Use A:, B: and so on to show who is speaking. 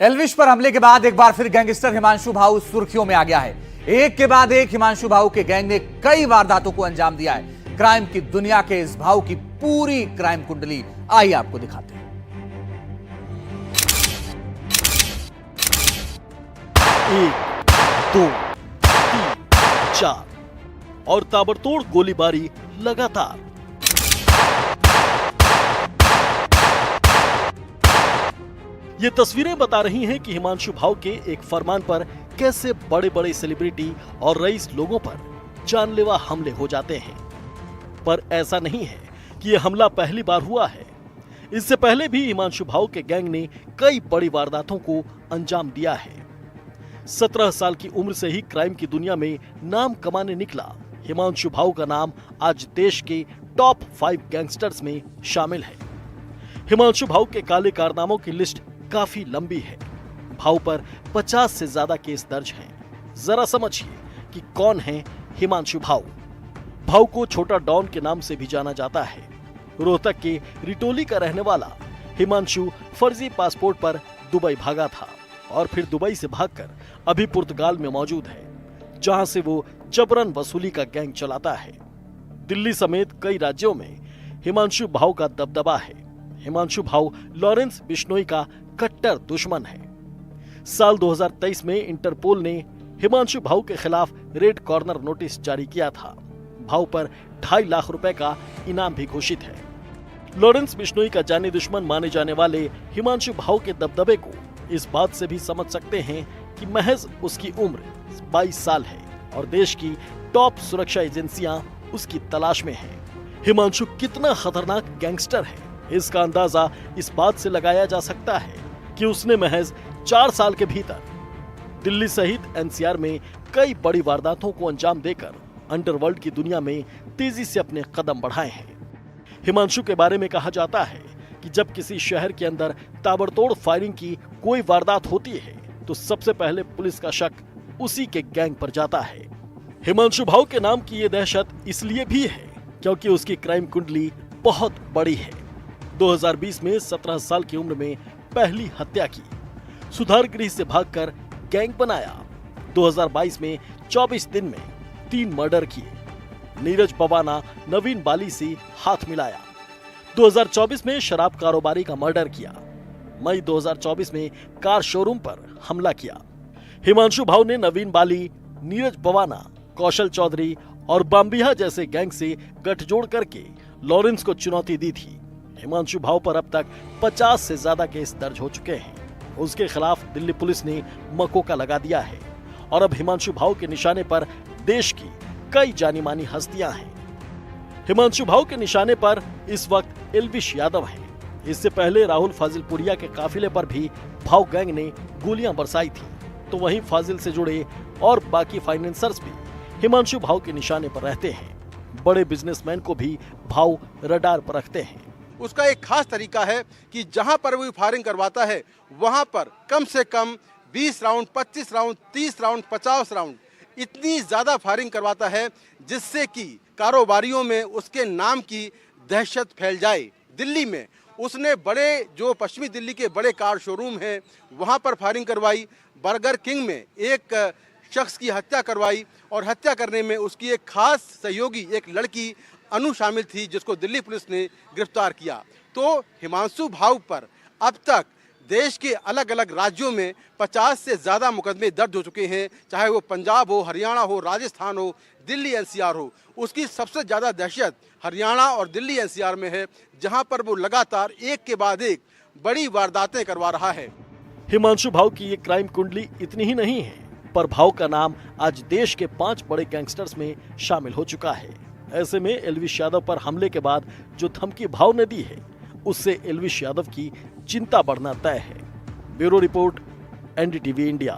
A: एल्विश पर हमले के बाद एक बार फिर गैंगस्टर हिमांशु भाऊ सुर्खियों में आ गया है। एक के बाद एक हिमांशु भाऊ के गैंग ने कई वारदातों को अंजाम दिया है। क्राइम की दुनिया के इस भाऊ की पूरी क्राइम कुंडली आइए आपको दिखाते हैं।
B: 1, 2, 3, 4 और ताबड़तोड़ गोलीबारी लगातार। ये तस्वीरें बता रही हैं कि हिमांशु भाऊ के एक फरमान पर कैसे बड़े बड़े सेलिब्रिटी और रईस लोगों पर जानलेवा हमले हो जाते हैं। पर ऐसा नहीं है कि यह हमला पहली बार हुआ है। इससे पहले भी हिमांशु भाऊ के गैंग ने कई बड़ी वारदातों को अंजाम दिया है। 17 साल की उम्र से ही क्राइम की दुनिया में नाम कमाने निकला हिमांशु भाऊ का नाम आज देश के टॉप 5 गैंगस्टर्स में शामिल है। हिमांशु भाऊ के काले कारनामों की लिस्ट काफी लंबी है। भाऊ पर 50 से ज्यादा केस दर्ज हैं। जरा समझिए कि कौन है हिमांशु भाऊ। भाऊ को छोटा डॉन के नाम से भी जाना जाता है। रोहतक के रिटोली का रहने वाला हिमांशु फर्जी पासपोर्ट पर दुबई भागा था और फिर दुबई से भागकर अभी पुर्तगाल में मौजूद है, जहां से वो जबरन वसूली का गैंग चलाता है। दिल्ली समेत कई राज्यों में हिमांशु भाऊ का दबदबा है। हिमांशु भाऊ लॉरेंस बिश्नोई का कट्टर दुश्मन है। साल 2023 में इंटरपोल ने हिमांशु भाऊ के खिलाफ रेड कॉर्नर नोटिस जारी किया था। भाऊ पर 2.5 लाख रुपए का इनाम भी घोषित है। लॉरेंस बिश्नोई का जानी दुश्मन माने जाने वाले हिमांशु भाऊ के दबदबे को इस बात से भी समझ सकते हैं कि महज उसकी उम्र 22 साल है और देश की टॉप सुरक्षा एजेंसियां उसकी तलाश में हैं। हिमांशु कितना खतरनाक गैंगस्टर है, इसका अंदाजा इस बात से लगाया जा सकता है कि उसने महज 4 साल के भीतर दिल्ली सहित एनसीआर में कई बड़ी वारदातों को अंजाम देकर अंडरवर्ल्ड की दुनिया में तेजी से अपने कदम बढ़ाए हैं। हिमांशु के बारे में कहा जाता है कि जब किसी शहर के अंदर ताबड़तोड़ फायरिंग की कोई वारदात होती है तो सबसे पहले पुलिस का शक उसी के गैंग पर जाता है। हिमांशु भाऊ के नाम की ये दहशत इसलिए भी है क्योंकि उसकी क्राइम कुंडली बहुत बड़ी है। 2020 में 17 साल की उम्र में पहली हत्या की, सुधार गृह से भागकर गैंग बनाया। 2022 में 24 दिन में 3 मर्डर किए। नीरज पवाना नवीन बाली से हाथ मिलाया। 2024 में शराब कारोबारी का मर्डर किया। मई 2024 में कार शोरूम पर हमला किया। हिमांशु भाऊ ने नवीन बाली, नीरज पवाना, कौशल चौधरी और बाम्बिहा जैसे गैंग से गठजोड़ करके लॉरेंस को चुनौती दी थी। हिमांशु भाऊ पर अब तक 50 से ज्यादा केस दर्ज हो चुके हैं। उसके खिलाफ दिल्ली पुलिस ने मकोका लगा दिया है और अब हिमांशु भाऊ के निशाने पर देश की कई जानी मानी हस्तियां हैं। हिमांशु भाऊ के निशाने पर इस वक्त एल्विश यादव है। इससे पहले राहुल फाजिलपुरिया के काफिले पर भी भाऊ गैंग ने गोलियां बरसाई थी। तो वहीं फाजिल से जुड़े और बाकी फाइनेंसर्स भी हिमांशु भाऊ के निशाने पर रहते हैं। बड़े बिजनेसमैन को भी भाऊ रडार पर रखते हैं।
C: उसका एक खास तरीका है कि जहां पर वो फायरिंग करवाता है वहां पर कम से कम 20 राउंड, 25 राउंड, 30 राउंड, 50 राउंड इतनी ज्यादा फायरिंग करवाता है जिससे कि कारोबारियों में उसके नाम की दहशत फैल जाए। दिल्ली में उसने बड़े जो पश्चिमी दिल्ली के बड़े कार शोरूम हैं वहां पर फायरिंग करवाई। बर्गर किंग में एक शख्स की हत्या करवाई और हत्या करने में उसकी एक खास सहयोगी एक लड़की अनु शामिल थी जिसको दिल्ली पुलिस ने गिरफ्तार किया। तो हिमांशु भाऊ पर अब तक देश के अलग अलग राज्यों में 50 से ज़्यादा मुकदमे दर्ज हो चुके हैं, चाहे वो पंजाब हो, हरियाणा हो, राजस्थान हो, दिल्ली एनसीआर हो। उसकी सबसे ज़्यादा दहशत हरियाणा और दिल्ली एनसीआर में है, जहां पर वो लगातार एक के बाद एक बड़ी वारदातें करवा रहा है।
B: हिमांशु भाऊ की ये क्राइम कुंडली इतनी ही नहीं है, पर भाऊ का नाम आज देश के 5 बड़े गैंगस्टर्स में शामिल हो चुका है। ऐसे में एल्विश यादव पर हमले के बाद जो धमकी भाऊ ने दी है उससे एल्विश यादव की चिंता बढ़ना तय है। Bureau report, NDTV India.